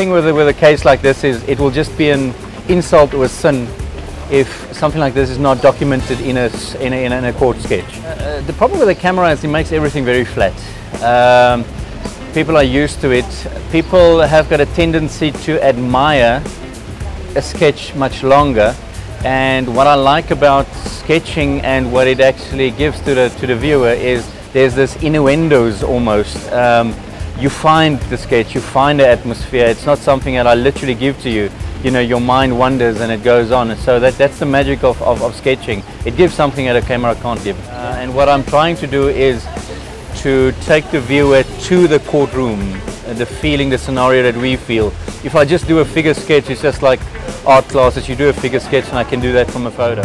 thing with a case like this is it will just be an insult or a sin if something like this is not documented in a court sketch. The problem with the camera is it makes everything very flat. People are used to it. People have got a tendency to admire a sketch much longer, and what I like about sketching and what it actually gives to the viewer is there's this innuendos almost. You find the sketch, you find the atmosphere. It's not something that I literally give to you. You know, your mind wanders and it goes on. So that's the magic of sketching. It gives something that a camera can't give. And what I'm trying to do is to take the viewer to the courtroom, the feeling, the scenario that we feel. If I just do a figure sketch, it's just like art classes. You do a figure sketch and I can do that from a photo.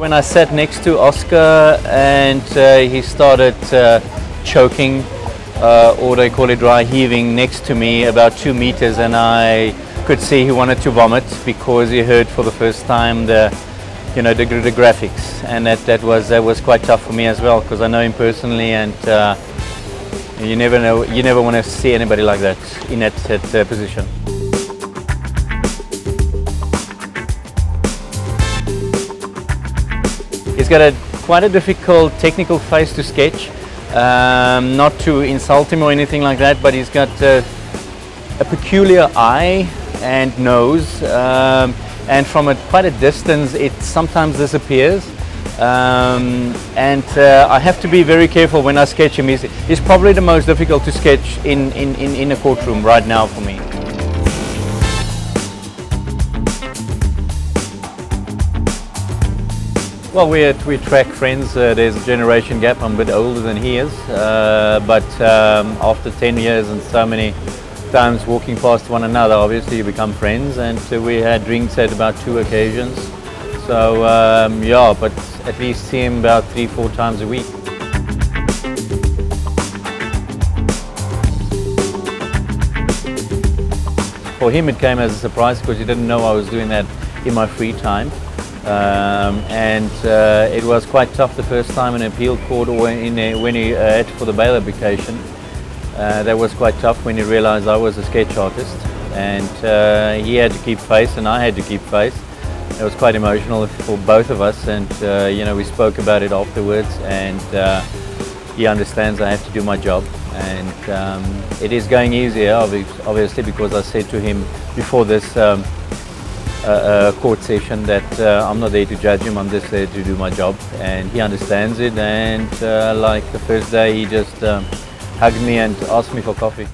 When I sat next to Oscar and he started choking, or they call it dry heaving, next to me about 2 meters, and I could see he wanted to vomit because he heard for the first time the graphics, and that was quite tough for me as well, because I know him personally, and you never want to see anybody like that in that position. He's got quite a difficult technical face to sketch, not to insult him or anything like that, but he's got a peculiar eye and nose, and from quite a distance it sometimes disappears, and I have to be very careful when I sketch him. He's probably the most difficult to sketch in a courtroom right now for me. Well, we track friends. There's a generation gap. I'm a bit older than he is, but after 10 years and so many times walking past one another, obviously you become friends, and we had drinks at about 2 occasions. So yeah, but at least see him about 3-4 times a week. For him it came as a surprise because he didn't know I was doing that in my free time. It was quite tough the first time in an appeal court, or when he had for the bail application. That was quite tough when he realized I was a sketch artist, and he had to keep face and I had to keep face. It was quite emotional for both of us, and we spoke about it afterwards, and he understands I have to do my job, and it is going easier obviously, because I said to him before this court session that I'm not there to judge him, I'm just there to do my job, and he understands it, and like the first day he just hugged me and asked me for coffee.